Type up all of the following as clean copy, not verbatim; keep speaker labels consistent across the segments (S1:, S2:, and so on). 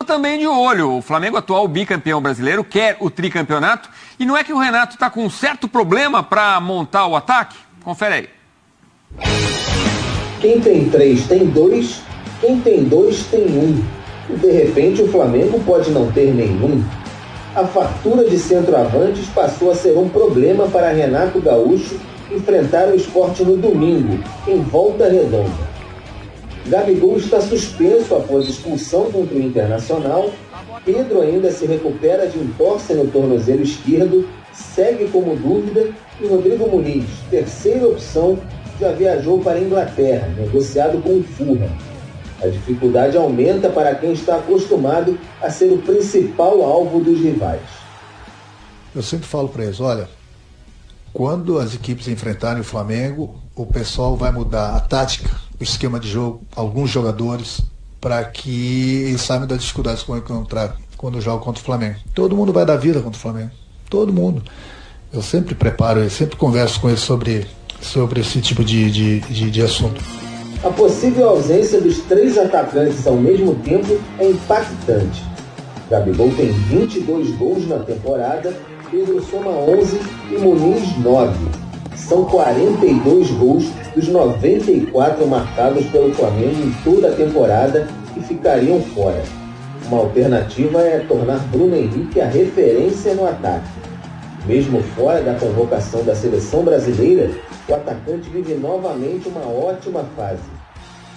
S1: Também de olho, o Flamengo, atual bicampeão brasileiro, quer o tricampeonato e não é que o Renato está com um certo problema para montar o ataque? Confere aí.
S2: Quem tem 3 tem 2, quem tem 2 tem 1. E de repente o Flamengo pode não ter nenhum. A fartura de centroavantes passou a ser um problema para Renato Gaúcho enfrentar o Sport no domingo, em Volta Redonda. Gabigol está suspenso após expulsão contra o Internacional. Pedro ainda se recupera de entorse no tornozelo esquerdo, segue como dúvida, e Rodrigo Muniz, terceira opção, já viajou para a Inglaterra, negociado com o Fulham. A dificuldade aumenta para quem está acostumado a ser o principal alvo dos rivais.
S3: Eu sempre falo para eles, olha, quando as equipes enfrentarem o Flamengo, o pessoal vai mudar a tática, o esquema de jogo, alguns jogadores, para que eles saibam das dificuldades que vão encontrar quando jogam contra o Flamengo. Todo mundo vai dar vida contra o Flamengo. Todo mundo. Eu sempre preparo, eu sempre converso com eles sobre esse tipo de assunto.
S2: A possível ausência dos 3 atacantes ao mesmo tempo é impactante. Gabigol tem 22 gols na temporada, Pedro soma 11 e Muniz 9. São 42 gols dos 94 marcados pelo Flamengo em toda a temporada que ficariam fora. Uma alternativa é tornar Bruno Henrique a referência no ataque. Mesmo fora da convocação da seleção brasileira, o atacante vive novamente uma ótima fase.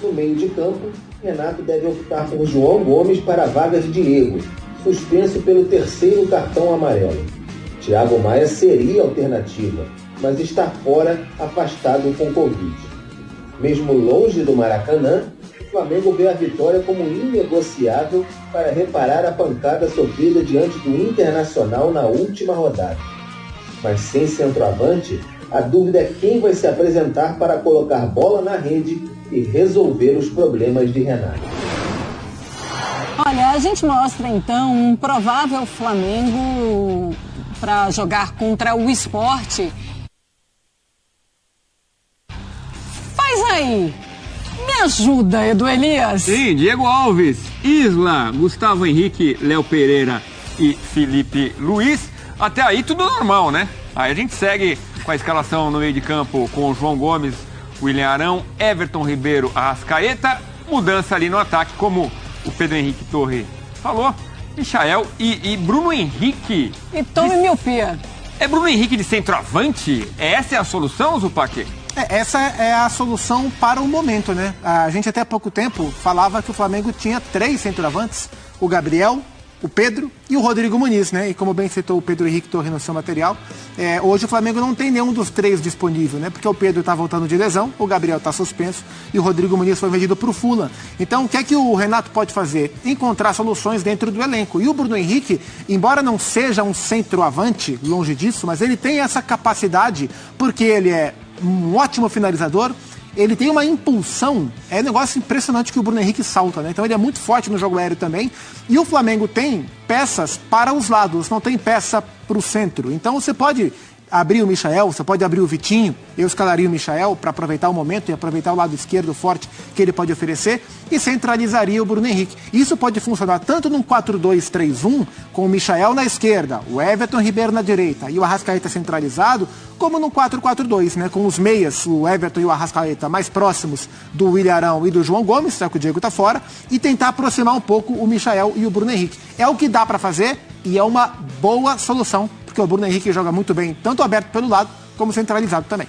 S2: No meio de campo, Renato deve optar por João Gomes para a vaga de Diego, suspenso pelo 3º cartão amarelo. Thiago Maia seria a alternativa, mas está fora, afastado com Covid. Mesmo longe do Maracanã, o Flamengo vê a vitória como inegociável para reparar a pancada sofrida diante do Internacional na última rodada. Mas sem centroavante, a dúvida é quem vai se apresentar para colocar bola na rede e resolver os problemas de Renato.
S4: Olha, a gente mostra então um provável Flamengo para jogar contra o Sport. Faz aí, me ajuda, Edu Elias.
S1: Sim, Diego Alves, Isla, Gustavo Henrique, Léo Pereira e Felipe Luiz. Até aí tudo normal, né? Aí a gente segue com a escalação no meio de campo com o João Gomes, William Arão, Everton Ribeiro, Arrascaeta. Mudança ali no ataque, como o Pedro Henrique Torre falou, Michael e Bruno Henrique.
S4: E tome miopia.
S1: É Bruno Henrique de centroavante? Essa é a solução, Zupac?
S5: Essa é a solução para o momento, né? A gente até há pouco tempo falava que o Flamengo tinha 3 centroavantes, o Gabriel, o Pedro e o Rodrigo Muniz, né? E como bem citou o Pedro Henrique Torre no seu material, hoje o Flamengo não tem nenhum dos 3 disponível, né? Porque o Pedro está voltando de lesão, o Gabriel está suspenso e o Rodrigo Muniz foi vendido para o Fulham. Então, o que é que o Renato pode fazer? Encontrar soluções dentro do elenco. E o Bruno Henrique, embora não seja um centroavante, longe disso, mas ele tem essa capacidade, porque ele é um ótimo finalizador, ele tem uma impulsão, é um negócio impressionante que o Bruno Henrique salta, né? Então ele é muito forte no jogo aéreo também. E o Flamengo tem peças para os lados, não tem peça para o centro. Então você pode abrir o Michael, você pode abrir o Vitinho, eu escalaria o Michael para aproveitar o momento e aproveitar o lado esquerdo forte que ele pode oferecer e centralizaria o Bruno Henrique. Isso pode funcionar tanto num 4-2-3-1, com o Michael na esquerda, o Everton Ribeiro na direita e o Arrascaeta centralizado, como no 4-4-2, né, com os meias, o Everton e o Arrascaeta mais próximos do William Arão e do João Gomes, já que o Diego está fora, e tentar aproximar um pouco o Michael e o Bruno Henrique. É o que dá para fazer e é uma boa solução, porque o Bruno Henrique joga muito bem, tanto aberto pelo lado, como centralizado também.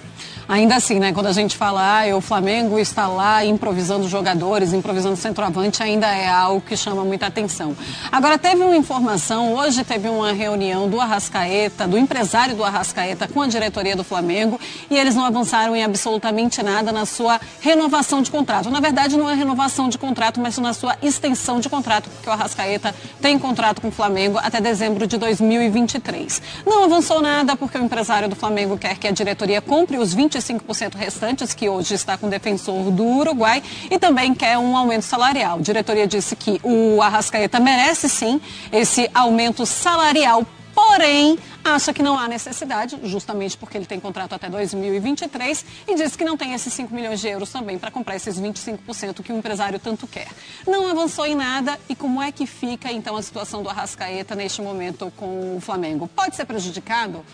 S4: Ainda assim, né, quando a gente fala, o Flamengo está lá improvisando jogadores, improvisando centroavante, ainda é algo que chama muita atenção. Agora, teve uma informação, hoje teve uma reunião do Arrascaeta, do empresário do Arrascaeta com a diretoria do Flamengo, e eles não avançaram em absolutamente nada na sua renovação de contrato. Na verdade, não é renovação de contrato, mas na sua extensão de contrato, porque o Arrascaeta tem contrato com o Flamengo até dezembro de 2023. Não avançou nada porque o empresário do Flamengo quer que a diretoria compre os 25% restantes, que hoje está com o defensor do Uruguai, e também quer um aumento salarial. A diretoria disse que o Arrascaeta merece sim esse aumento salarial, porém, acha que não há necessidade, justamente porque ele tem contrato até 2023, e diz que não tem esses 5 milhões de euros também para comprar esses 25% que o empresário tanto quer. Não avançou em nada, e como é que fica então a situação do Arrascaeta neste momento com o Flamengo? Pode ser prejudicado?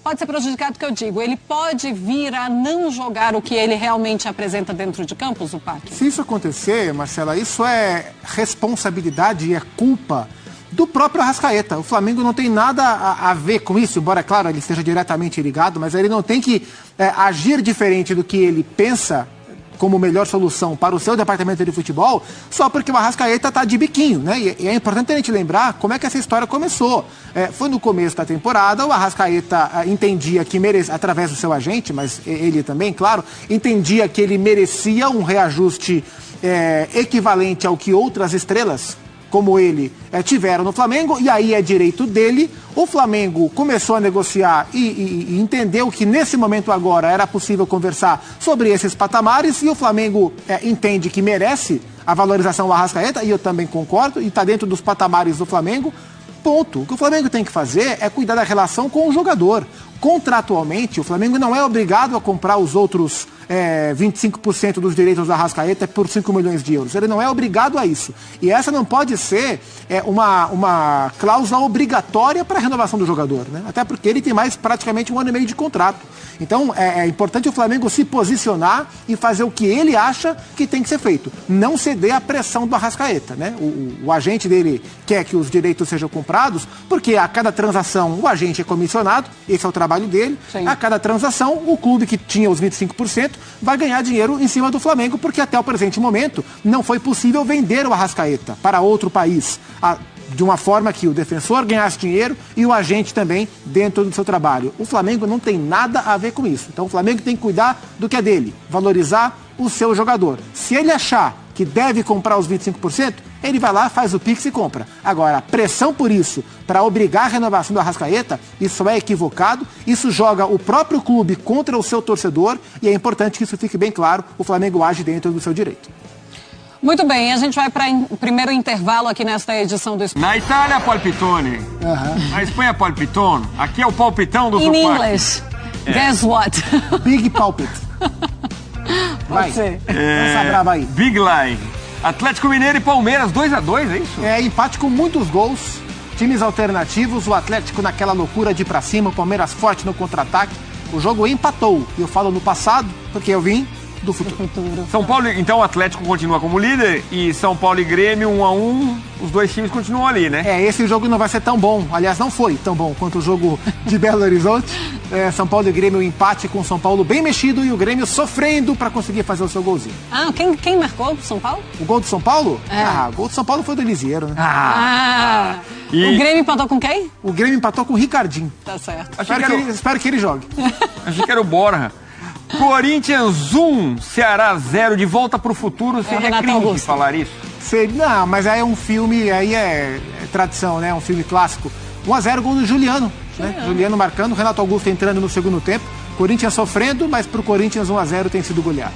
S4: Pode ser prejudicado, que eu digo, ele pode vir a não jogar o que ele realmente apresenta dentro de campo, Zupac?
S5: Se isso acontecer, Marcela, isso é responsabilidade e é culpa do próprio Arrascaeta. O Flamengo não tem nada a ver com isso, embora, claro, ele esteja diretamente ligado, mas ele não tem que agir diferente do que ele pensa como melhor solução para o seu departamento de futebol, só porque o Arrascaeta está de biquinho, né? E é importante a gente lembrar como é que essa história começou. Foi no começo da temporada, o Arrascaeta entendia que merecia, através do seu agente, mas ele também, claro, entendia que ele merecia um reajuste equivalente ao que outras estrelas como ele tiveram no Flamengo, e aí é direito dele. O Flamengo começou a negociar e entendeu que nesse momento agora era possível conversar sobre esses patamares, e o Flamengo entende que merece a valorização do Arrascaeta, e eu também concordo, e está dentro dos patamares do Flamengo. Ponto. O que o Flamengo tem que fazer é cuidar da relação com o jogador. Contratualmente, o Flamengo não é obrigado a comprar os outros 25% dos direitos do Arrascaeta por 5 milhões de euros. Ele não é obrigado a isso. E essa não pode ser uma cláusula obrigatória para a renovação do jogador, né? Até porque ele tem mais praticamente 1 ano e meio de contrato. Então é importante o Flamengo se posicionar e fazer o que ele acha que tem que ser feito. Não ceder à pressão do Arrascaeta, né? O agente dele quer que os direitos sejam comprados, porque a cada transação o agente é comissionado, esse é o trabalho dele. Sim. A cada transação, o clube que tinha os 25% vai ganhar dinheiro em cima do Flamengo, porque até o presente momento não foi possível vender o Arrascaeta para outro país, de uma forma que o defensor ganhasse dinheiro e o agente também dentro do seu trabalho. O Flamengo não tem nada a ver com isso. Então o Flamengo tem que cuidar do que é dele, valorizar o seu jogador. Se ele achar que deve comprar os 25%, ele vai lá, faz o Pix e compra. Agora, pressão por isso, para obrigar a renovação do Arrascaeta, isso é equivocado, isso joga o próprio clube contra o seu torcedor, e é importante que isso fique bem claro, o Flamengo age dentro do seu direito.
S4: Muito bem, a gente vai para o primeiro intervalo aqui nesta edição do Esporte.
S1: Na Itália, palpitone. Na Espanha, palpitone. Aqui é o palpitão do
S4: In English, guess what?
S5: Big palpite. Vai, essa brava aí.
S1: Big line. Atlético Mineiro e Palmeiras, 2-2, é isso?
S5: É, empate com muitos gols, times alternativos, o Atlético naquela loucura de ir pra cima, o Palmeiras forte no contra-ataque. O jogo empatou, e eu falo no passado, porque eu vim do futuro.
S1: São Paulo, então o Atlético continua como líder, e São Paulo e Grêmio 1-1, os dois times continuam ali, né?
S5: Esse jogo não vai ser tão bom, aliás, não foi tão bom quanto o jogo de Belo Horizonte. São Paulo e Grêmio, empate com o São Paulo bem mexido, e o Grêmio sofrendo para conseguir fazer o seu golzinho.
S4: Ah, quem marcou o São Paulo?
S5: O gol do São Paulo? O gol do São Paulo foi do Elisiero, né?
S4: O Grêmio empatou com quem?
S5: O Grêmio empatou com o Ricardinho.
S4: Tá certo.
S5: Espero que ele jogue.
S1: Achei que era o Borja. Corinthians 1, Ceará 0, de volta pro futuro. Seria cringe falar isso?
S5: Não, mas aí é um filme, aí é tradição, né? Um filme clássico. 1-0, gol do Juliano, né? Juliano marcando, Renato Augusto entrando no segundo tempo. Corinthians sofrendo, mas pro Corinthians 1-0 tem sido goleado.